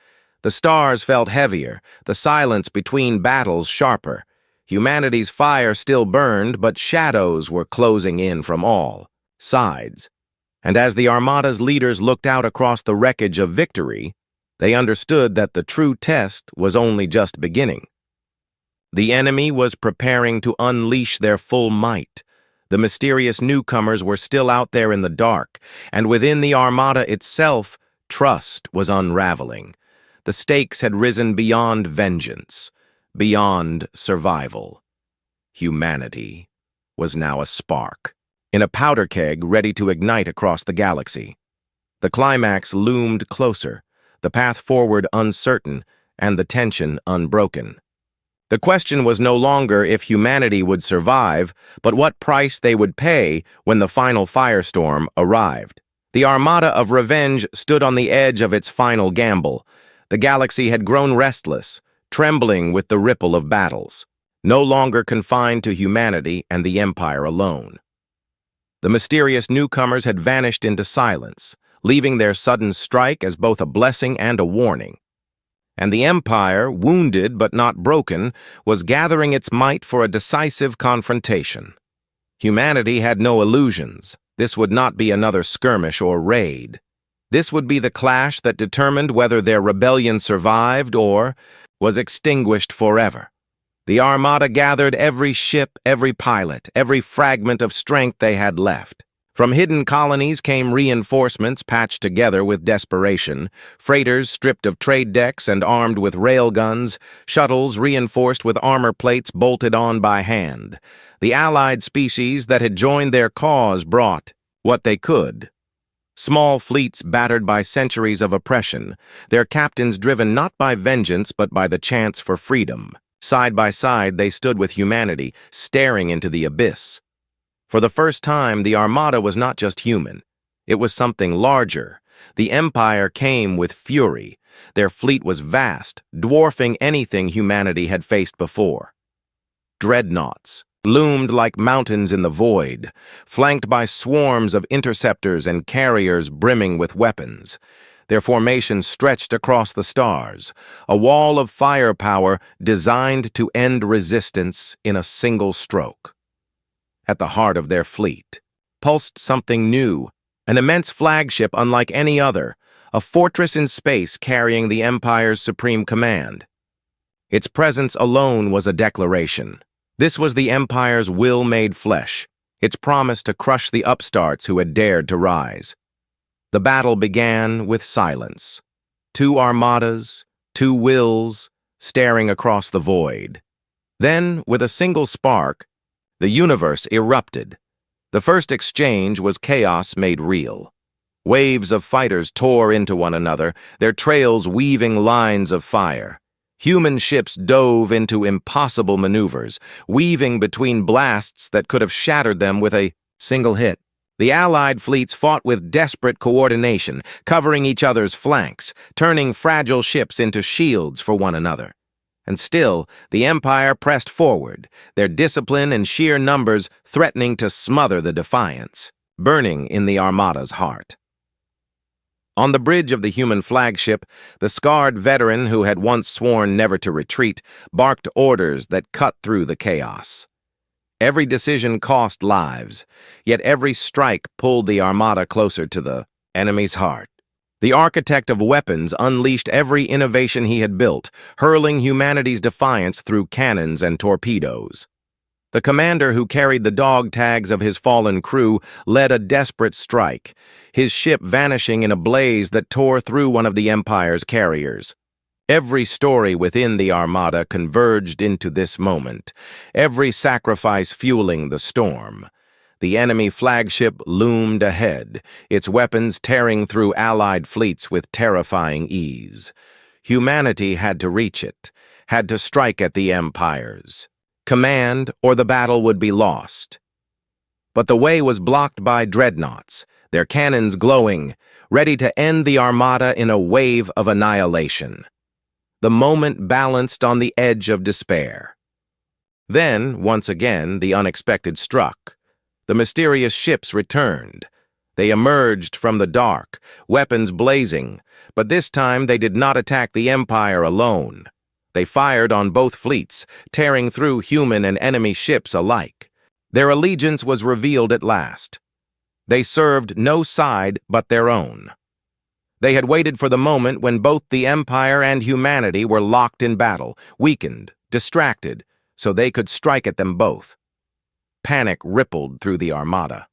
The stars felt heavier, the silence between battles sharper. Humanity's fire still burned, but shadows were closing in from all sides. And as the Armada's leaders looked out across the wreckage of victory, they understood that the true test was only just beginning. The enemy was preparing to unleash their full might. The mysterious newcomers were still out there in the dark, and within the Armada itself, trust was unraveling. The stakes had risen beyond vengeance, beyond survival. Humanity was now a spark, in a powder keg ready to ignite across the galaxy. The climax loomed closer, the path forward uncertain, and the tension unbroken. The question was no longer if humanity would survive, but what price they would pay when the final firestorm arrived. The Armada of Revenge stood on the edge of its final gamble. The galaxy had grown restless, trembling with the ripple of battles, no longer confined to humanity and the Empire alone. The mysterious newcomers had vanished into silence, leaving their sudden strike as both a blessing and a warning. And the Empire, wounded but not broken, was gathering its might for a decisive confrontation. Humanity had no illusions. This would not be another skirmish or raid. This would be the clash that determined whether their rebellion survived or was extinguished forever. The Armada gathered every ship, every pilot, every fragment of strength they had left. From hidden colonies came reinforcements patched together with desperation, freighters stripped of trade decks and armed with railguns, shuttles reinforced with armor plates bolted on by hand. The allied species that had joined their cause brought what they could. Small fleets battered by centuries of oppression, their captains driven not by vengeance but by the chance for freedom. Side by side, they stood with humanity, staring into the abyss. For the first time, the Armada was not just human. It was something larger. The Empire came with fury. Their fleet was vast, dwarfing anything humanity had faced before. Dreadnoughts loomed like mountains in the void, flanked by swarms of interceptors and carriers brimming with weapons. Their formation stretched across the stars, a wall of firepower designed to end resistance in a single stroke. At the heart of their fleet pulsed something new, an immense flagship unlike any other, a fortress in space carrying the Empire's supreme command. Its presence alone was a declaration. This was the Empire's will made flesh, its promise to crush the upstarts who had dared to rise. The battle began with silence. Two armadas, two wills, staring across the void. Then, with a single spark, the universe erupted. The first exchange was chaos made real. Waves of fighters tore into one another, their trails weaving lines of fire. Human ships dove into impossible maneuvers, weaving between blasts that could have shattered them with a single hit. The Allied fleets fought with desperate coordination, covering each other's flanks, turning fragile ships into shields for one another. And still, the Empire pressed forward, their discipline and sheer numbers threatening to smother the defiance, burning in the Armada's heart. On the bridge of the human flagship, the scarred veteran who had once sworn never to retreat barked orders that cut through the chaos. Every decision cost lives, yet every strike pulled the Armada closer to the enemy's heart. The architect of weapons unleashed every innovation he had built, hurling humanity's defiance through cannons and torpedoes. The commander who carried the dog tags of his fallen crew led a desperate strike, his ship vanishing in a blaze that tore through one of the Empire's carriers. Every story within the Armada converged into this moment, every sacrifice fueling the storm. The enemy flagship loomed ahead, its weapons tearing through Allied fleets with terrifying ease. Humanity had to reach it, had to strike at the Empire's command, or the battle would be lost. But the way was blocked by dreadnoughts, their cannons glowing, ready to end the Armada in a wave of annihilation. The moment balanced on the edge of despair. Then, once again, the unexpected struck. The mysterious ships returned. They emerged from the dark, weapons blazing, but this time they did not attack the Empire alone. They fired on both fleets, tearing through human and enemy ships alike. Their allegiance was revealed at last. They served no side but their own. They had waited for the moment when both the Empire and humanity were locked in battle, weakened, distracted, so they could strike at them both. Panic rippled through the Armada.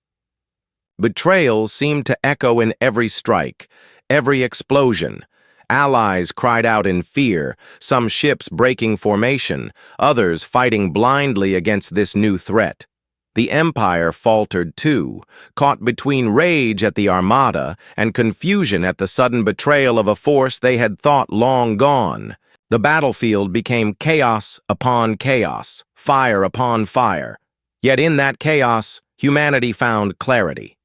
Betrayal seemed to echo in every strike, every explosion. Allies cried out in fear, some ships breaking formation, others fighting blindly against this new threat. The Empire faltered too, caught between rage at the Armada and confusion at the sudden betrayal of a force they had thought long gone. The battlefield became chaos upon chaos, fire upon fire. Yet in that chaos, humanity found clarity.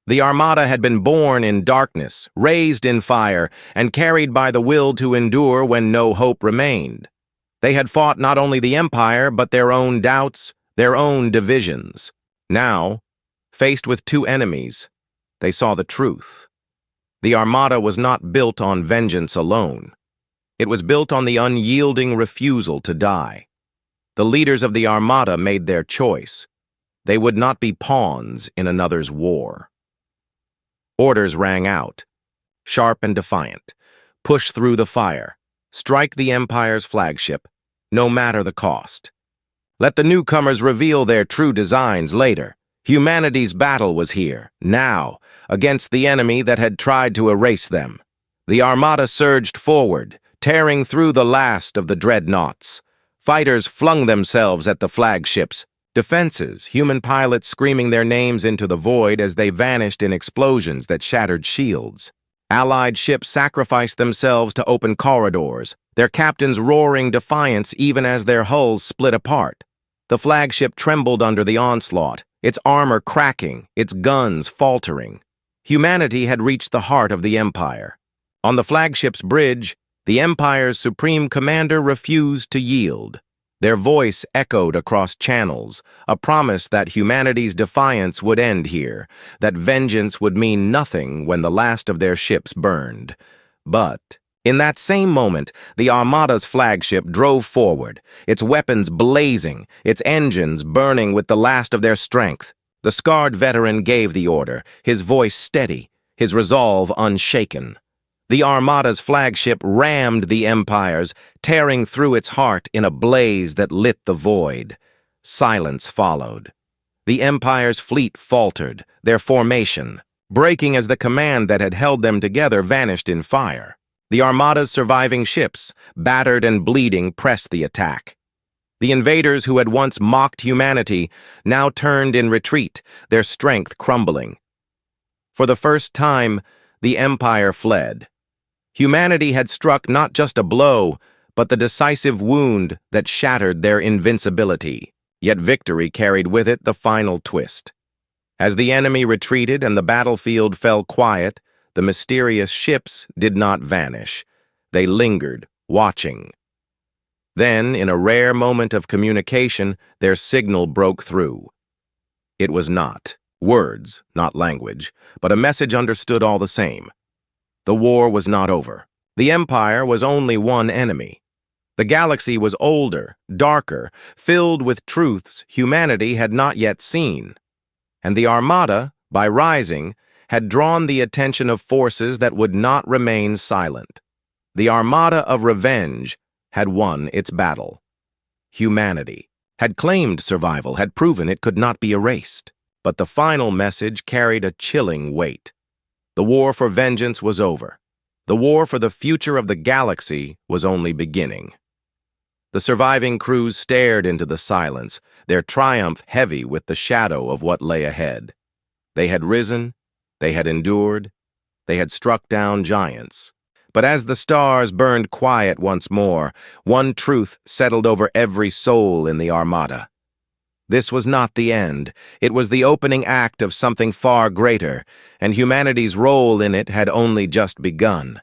The Armada had been born in darkness, raised in fire, and carried by the will to endure when no hope remained. They had fought not only the Empire, but their own doubts, their own divisions. Now, faced with two enemies, they saw the truth. The Armada was not built on vengeance alone. It was built on the unyielding refusal to die. The leaders of the Armada made their choice. They would not be pawns in another's war. Orders rang out, sharp and defiant. Push through the fire. Strike the Empire's flagship, no matter the cost. Let the newcomers reveal their true designs later. Humanity's battle was here, now, against the enemy that had tried to erase them. The Armada surged forward, tearing through the last of the dreadnoughts. Fighters flung themselves at the flagships. Defenses, human pilots screaming their names into the void as they vanished in explosions that shattered shields. Allied ships sacrificed themselves to open corridors, their captains roaring defiance even as their hulls split apart. The flagship trembled under the onslaught, its armor cracking, its guns faltering. Humanity had reached the heart of the Empire. On the flagship's bridge, the Empire's supreme commander refused to yield. Their voice echoed across channels, a promise that humanity's defiance would end here, that vengeance would mean nothing when the last of their ships burned. But in that same moment, the Armada's flagship drove forward, its weapons blazing, its engines burning with the last of their strength. The scarred veteran gave the order, his voice steady, his resolve unshaken. The Armada's flagship rammed the Empire's, tearing through its heart in a blaze that lit the void. Silence followed. The Empire's fleet faltered, their formation, breaking as the command that had held them together vanished in fire. The Armada's surviving ships, battered and bleeding, pressed the attack. The invaders who had once mocked humanity now turned in retreat, their strength crumbling. For the first time, the Empire fled. Humanity had struck not just a blow, but the decisive wound that shattered their invincibility. Yet victory carried with it the final twist. As the enemy retreated and the battlefield fell quiet, the mysterious ships did not vanish. They lingered, watching. Then, in a rare moment of communication, their signal broke through. It was not words, not language, but a message understood all the same. The war was not over. The Empire was only one enemy. The galaxy was older, darker, filled with truths humanity had not yet seen. And the Armada, by rising, had drawn the attention of forces that would not remain silent. The Armada of Revenge had won its battle. Humanity had claimed survival, had proven it could not be erased. But the final message carried a chilling weight. The war for vengeance was over. The war for the future of the galaxy was only beginning. The surviving crews stared into the silence, their triumph heavy with the shadow of what lay ahead. They had risen, they had endured, they had struck down giants. But as the stars burned quiet once more, one truth settled over every soul in the Armada. This was not the end. It was the opening act of something far greater, and humanity's role in it had only just begun.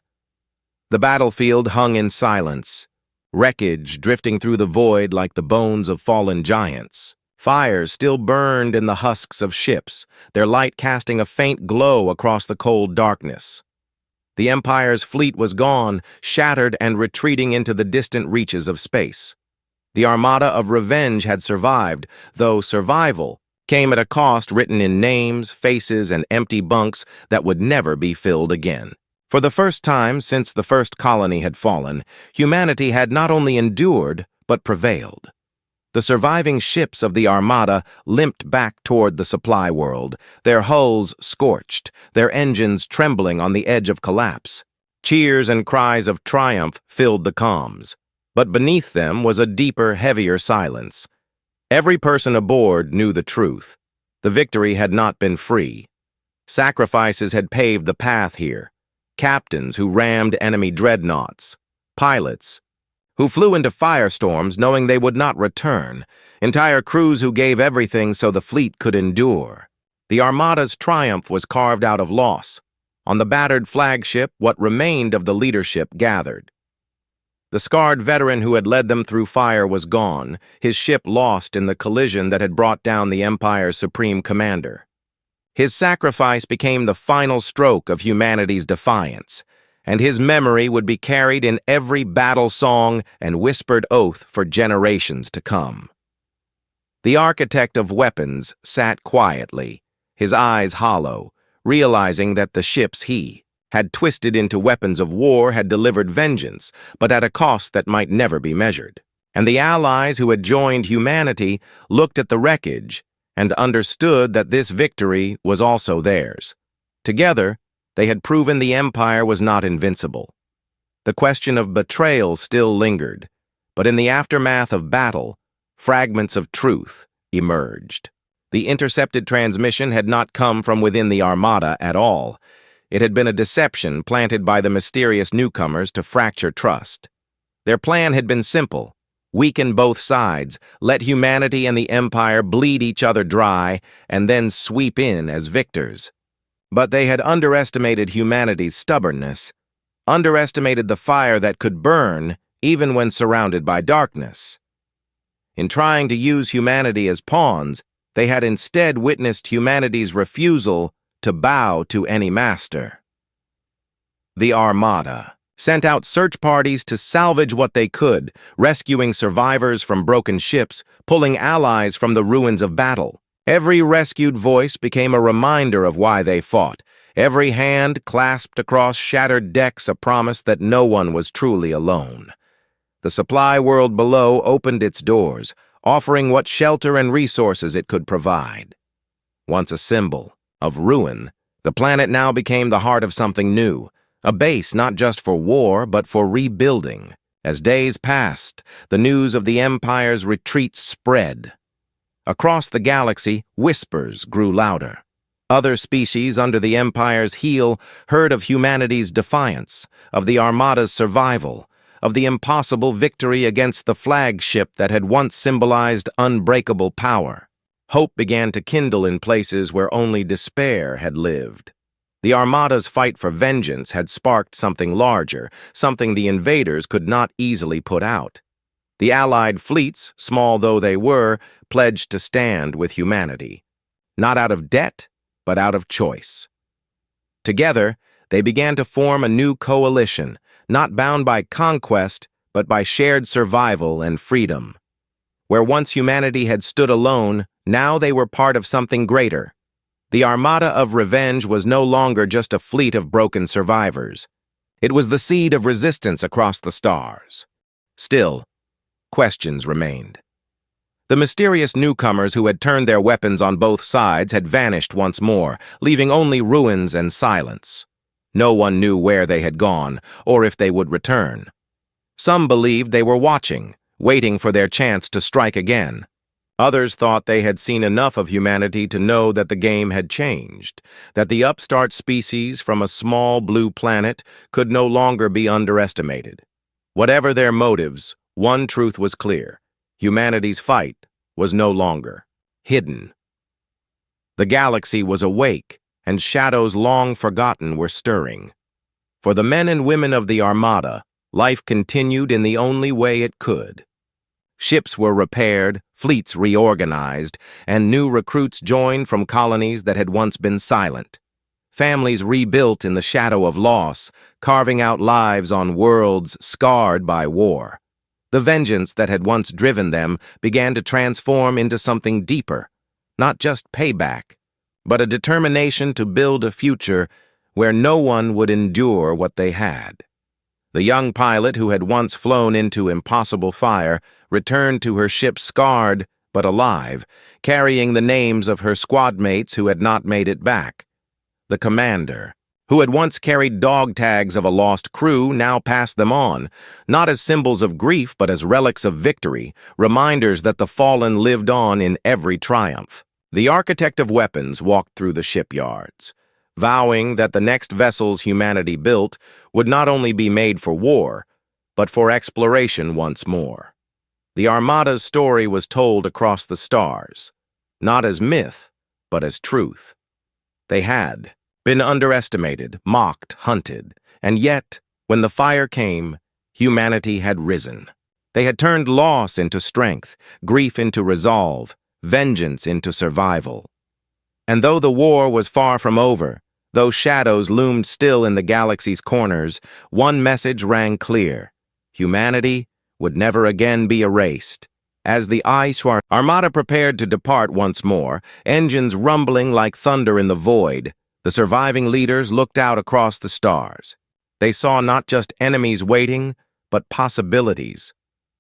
The battlefield hung in silence, wreckage drifting through the void like the bones of fallen giants. Fires still burned in the husks of ships, their light casting a faint glow across the cold darkness. The Empire's fleet was gone, shattered and retreating into the distant reaches of space. The Armada of Revenge had survived, though survival came at a cost written in names, faces, and empty bunks that would never be filled again. For the first time since the first colony had fallen, humanity had not only endured, but prevailed. The surviving ships of the Armada limped back toward the supply world, their hulls scorched, their engines trembling on the edge of collapse. Cheers and cries of triumph filled the comms, but beneath them was a deeper, heavier silence. Every person aboard knew the truth. The victory had not been free. Sacrifices had paved the path here. Captains who rammed enemy dreadnoughts. Pilots who flew into firestorms knowing they would not return. Entire crews who gave everything so the fleet could endure. The Armada's triumph was carved out of loss. On the battered flagship, what remained of the leadership gathered. The scarred veteran who had led them through fire was gone, his ship lost in the collision that had brought down the Empire's supreme commander. His sacrifice became the final stroke of humanity's defiance, and his memory would be carried in every battle song and whispered oath for generations to come. The architect of weapons sat quietly, his eyes hollow, realizing that the ships he had twisted into weapons of war had delivered vengeance, but at a cost that might never be measured. And the allies who had joined humanity looked at the wreckage and understood that this victory was also theirs. Together, they had proven the Empire was not invincible. The question of betrayal still lingered, but in the aftermath of battle, fragments of truth emerged. The intercepted transmission had not come from within the Armada at all. It had been a deception planted by the mysterious newcomers to fracture trust. Their plan had been simple: weaken both sides, let humanity and the Empire bleed each other dry, and then sweep in as victors. But they had underestimated humanity's stubbornness, underestimated the fire that could burn even when surrounded by darkness. In trying to use humanity as pawns, they had instead witnessed humanity's refusal to bow to any master. The Armada sent out search parties to salvage what they could, rescuing survivors from broken ships, pulling allies from the ruins of battle. Every rescued voice became a reminder of why they fought. Every hand clasped across shattered decks a promise that no one was truly alone. The supply world below opened its doors, offering what shelter and resources it could provide. Once a symbol of ruin, the planet now became the heart of something new, a base not just for war but for rebuilding. As days passed, the news of the Empire's retreat spread. Across the galaxy, whispers grew louder. Other species under the Empire's heel heard of humanity's defiance, of the Armada's survival, of the impossible victory against the flagship that had once symbolized unbreakable power. Hope began to kindle in places where only despair had lived. The Armada's fight for vengeance had sparked something larger, something the invaders could not easily put out. The Allied fleets, small though they were, pledged to stand with humanity. Not out of debt, but out of choice. Together, they began to form a new coalition, not bound by conquest, but by shared survival and freedom. Where once humanity had stood alone, now they were part of something greater. The Armada of Revenge was no longer just a fleet of broken survivors. It was the seed of resistance across the stars. Still, questions remained. The mysterious newcomers who had turned their weapons on both sides had vanished once more, leaving only ruins and silence. No one knew where they had gone, or if they would return. Some believed they were watching, waiting for their chance to strike again. Others thought they had seen enough of humanity to know that the game had changed, that the upstart species from a small blue planet could no longer be underestimated. Whatever their motives, one truth was clear: humanity's fight was no longer hidden. The galaxy was awake, and shadows long forgotten were stirring. For the men and women of the Armada, life continued in the only way it could. Ships were repaired, fleets reorganized, and new recruits joined from colonies that had once been silent. Families rebuilt in the shadow of loss, carving out lives on worlds scarred by war. The vengeance that had once driven them began to transform into something deeper, not just payback, but a determination to build a future where no one would endure what they had. The young pilot who had once flown into impossible fire returned to her ship scarred but alive, carrying the names of her squad mates who had not made it back. The commander, who had once carried dog tags of a lost crew now passed them on, not as symbols of grief but as relics of victory, reminders that the fallen lived on in every triumph. The architect of weapons walked through the shipyards, vowing that the next vessels humanity built would not only be made for war, but for exploration once more. The Armada's story was told across the stars, not as myth, but as truth. They had been underestimated, mocked, hunted, and yet, when the fire came, humanity had risen. They had turned loss into strength, grief into resolve, vengeance into survival. And though the war was far from over, though shadows loomed still in the galaxy's corners, one message rang clear: humanity would never again be erased. As the HFY Armada prepared to depart once more, engines rumbling like thunder in the void, the surviving leaders looked out across the stars. They saw not just enemies waiting, but possibilities.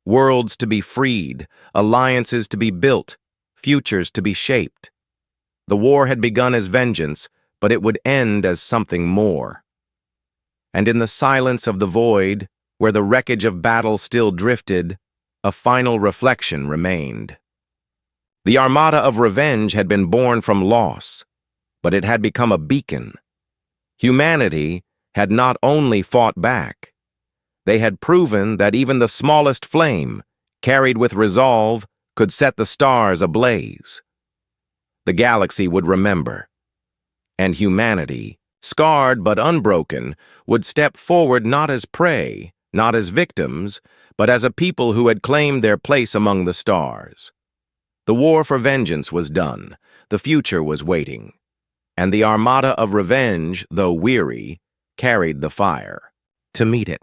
Worlds to be freed, alliances to be built, futures to be shaped. The war had begun as vengeance, but it would end as something more. And in the silence of the void, where the wreckage of battle still drifted, a final reflection remained. The Armada of Revenge had been born from loss, but it had become a beacon. Humanity had not only fought back, they had proven that even the smallest flame, carried with resolve, could set the stars ablaze. The galaxy would remember, and humanity, scarred but unbroken, would step forward not as prey, not as victims, but as a people who had claimed their place among the stars. The war for vengeance was done, the future was waiting, and the Armada of Revenge, though weary, carried the fire. To meet it,